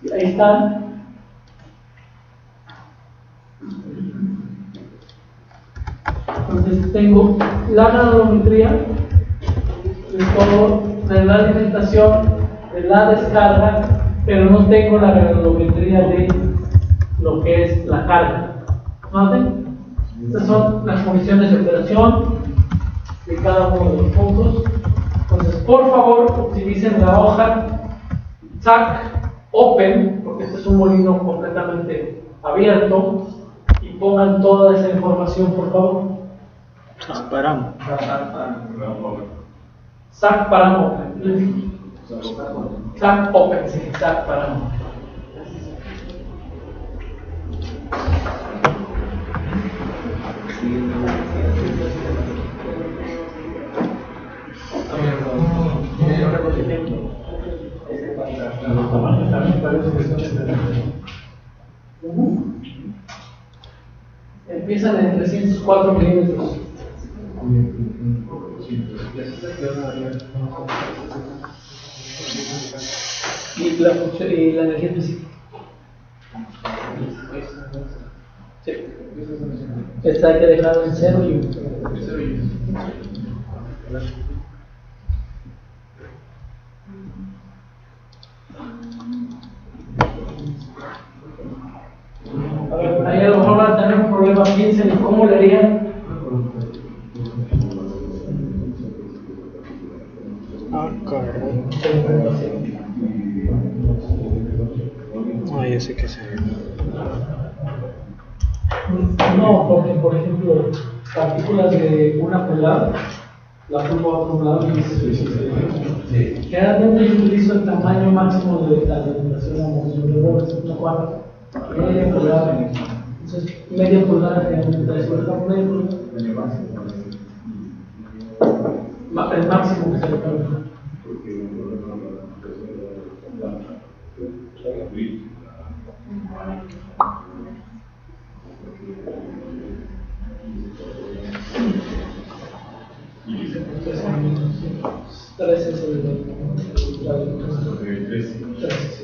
Y ahí están. Entonces tengo la graduometría de todo, de la alimentación, de la descarga, pero no tengo la graduometría de lo que es la carga. ¿Noten? Estas son las condiciones de operación de cada uno de los puntos. Entonces, por favor, utilicen la hoja SAC Open, porque este es un molino completamente abierto, y pongan toda esa información, por favor.
SAC Param.
SAC Param Open. SAC Open, sí, SAC Param. Empiezan en 304 milímetros. Y la energía específica. Sí. Esta hay que dejar en 0 y 1. A ver, ahí a lo mejor van a tener un problema. Piensen en cómo le harían.
Ah, caray. Ah, ya sé qué es.
No, porque por ejemplo, partículas de 1 pulgada, la pulgo a otro lado y generalmente yo utilizo el tamaño máximo de la alimentación a moción de huevos, 1/4, media pulgada. Entonces, media pulgada generalmente es media pulgada. El máximo que se le permite.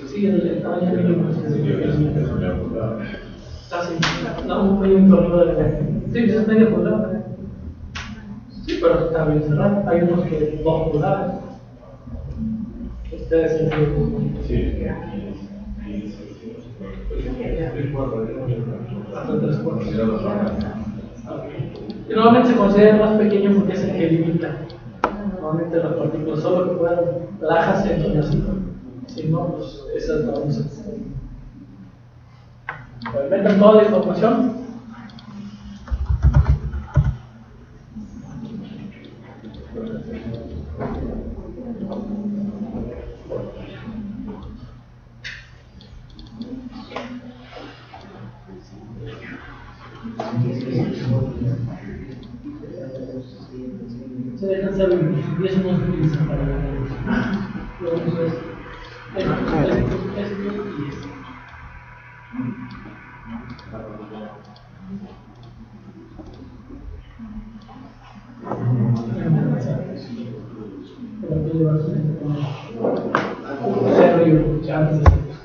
Sí, el tamaño mínimo casi, no, un milímetro arriba de la caja. Sí, es media pulgada. Sí, pero está bien cerrado. Hay unos que 2 pulgadas. Ustedes entienden. Sí. Hasta 3 cuartos. Y normalmente se considera el más pequeño porque es el que limita. Normalmente las partículas solo que puedan lajas entran así. Si no, pues esa es la once. Metan toda la información. Se dejan saber 10 unos para luego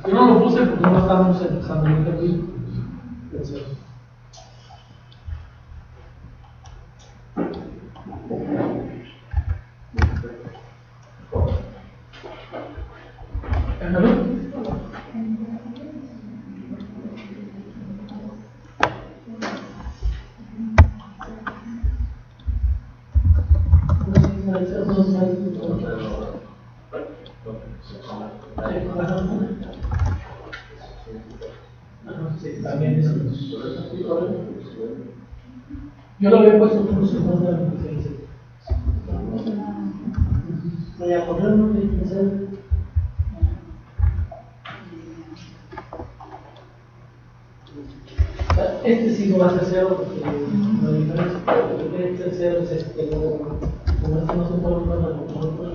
yo no lo puse porque no estábamos empezando aquí. Yo lo había puesto por segunda referencia. Voy a poner un pincel. Este sí no va a ser cero porque la diferencia porque este cero es este, como este no se puede usar la computadora.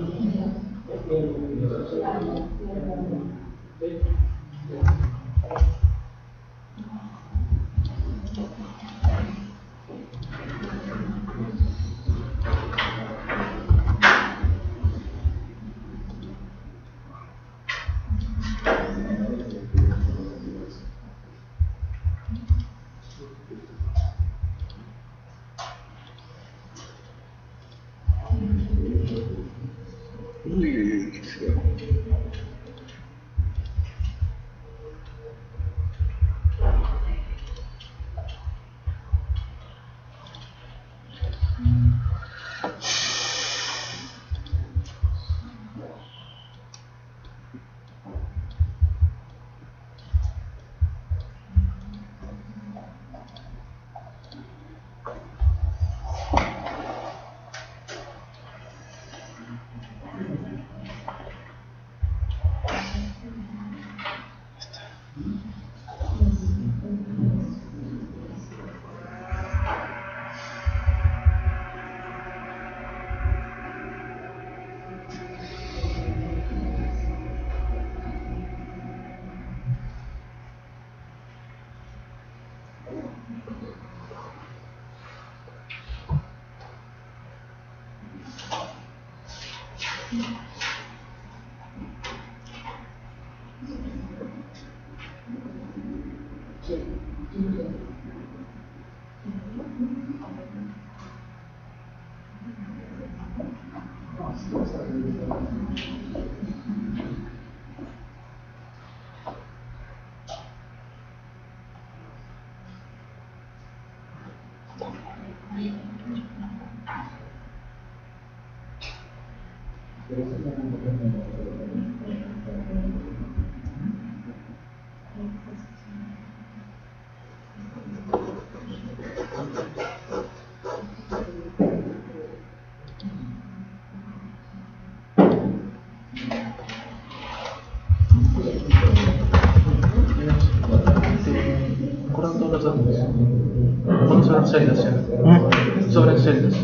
Sobre celdas.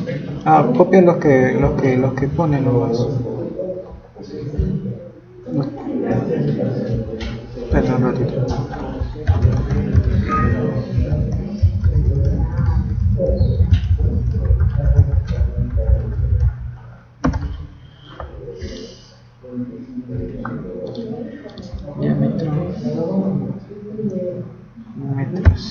Copien los que ponen nomás. Espera un ratito. Diámetro. Metros.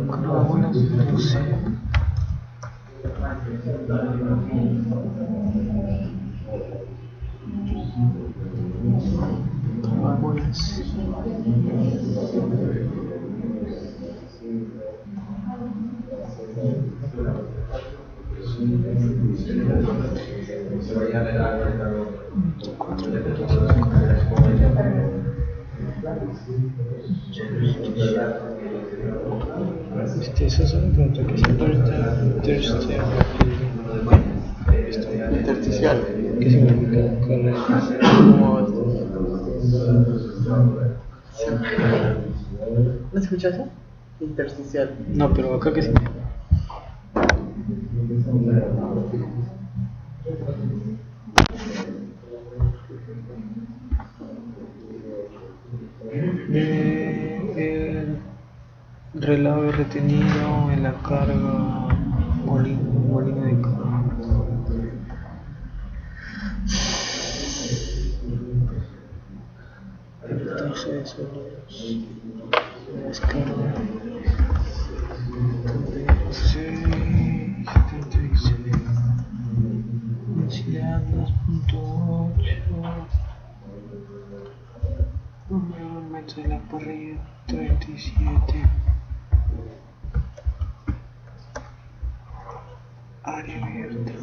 Carabolas, no sé. Carabolas. Eso es un punto que se intersticial. ¿Qué significa? ¿Cómo va
¿No se escucha eso? Intersticial.
No, pero acá qué significa. El relave retenido en la carga, molino de carga. Entonces son los descarga. 76, 76. Densidad 2.8. Número de metros de la parrilla 37. Área abierta.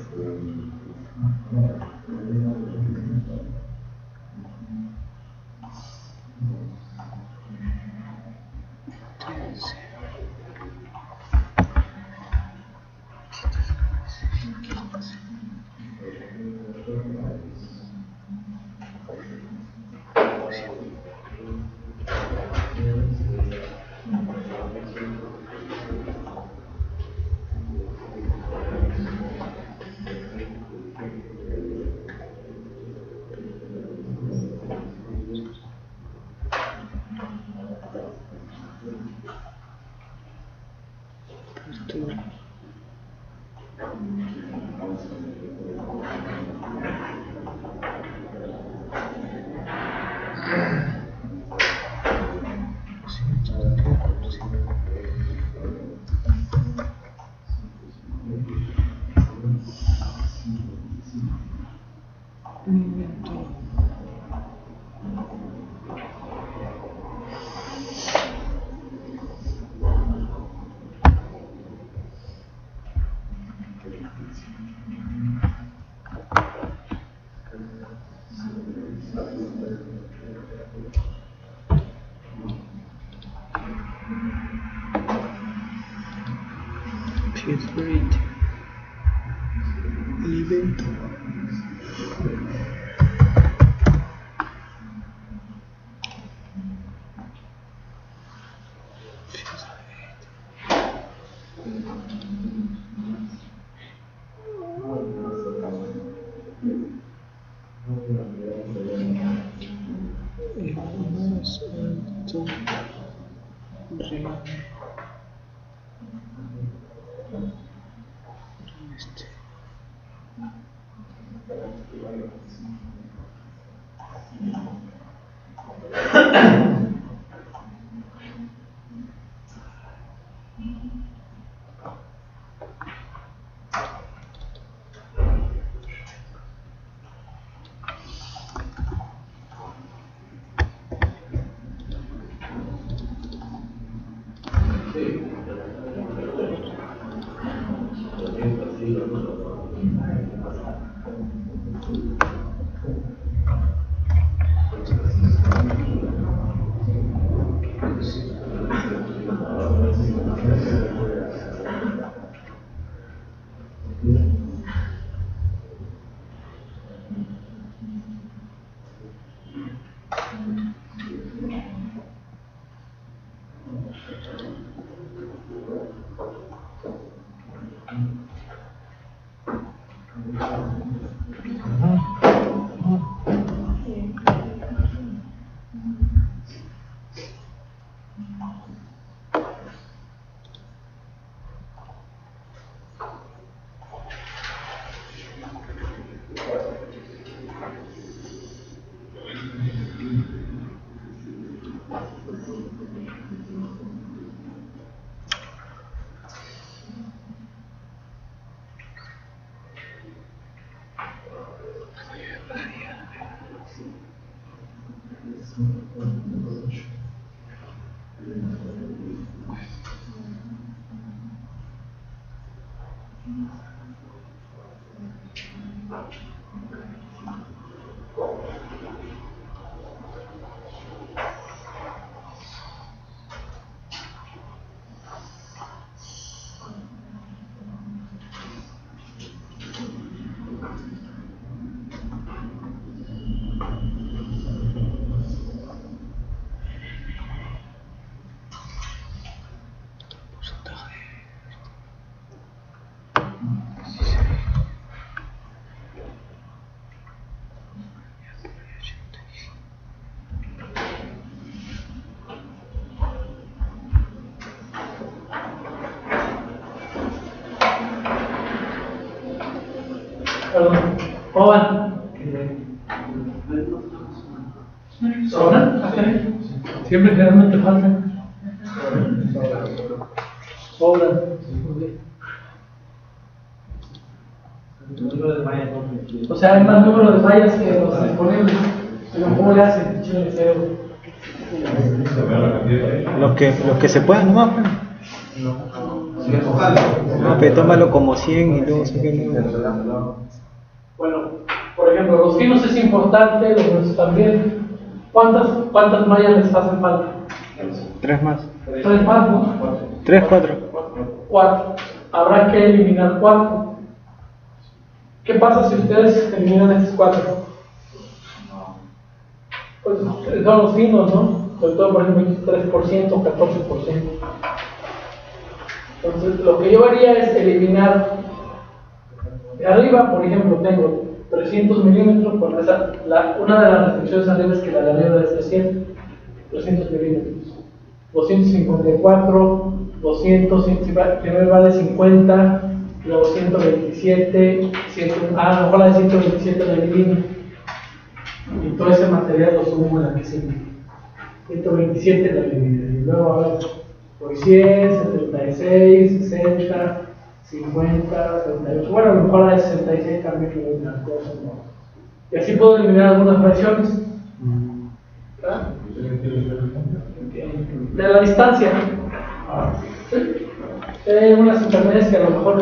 Feed alimento. Más alto
Perdón. ¿Cómo van? ¿Sobran? Siempre generalmente faltan. Sobran. O sea, hay más número de fallas que los disponibles. Pero ¿cómo le hacen? Chido de cero.
Lo que se pueda, no, pues. No, pero tómalo como 100 y luego sáquenlo.
Bueno, por ejemplo, los finos es importante, los gruesos también. ¿Cuántas mallas les hacen falta?
3 más.
3 más, ¿no?
3, 4.
4. Habrá que eliminar 4. ¿Qué pasa si ustedes eliminan estos 4? Pues son los finos, ¿no? Sobre todo, por ejemplo, 3%, 14%. Entonces, lo que yo haría es eliminar de arriba, por ejemplo, tengo 300 milímetros, una de las restricciones arriba es que la de arriba es 300 milímetros. 254, 200, primero va de 50, luego 127, a lo mejor la de 127 la elimino. Y todo ese material lo sumo en la que sigue. 127 la elimino. Y luego, a ver, por 100, 76, 60, 50, 78. Bueno, a lo mejor la de 66 también le doy unas cosas, ¿no? Y así puedo eliminar algunas fracciones. ¿Verdad? De la distancia. ¿Sí? Hay unas intermedias que a lo mejor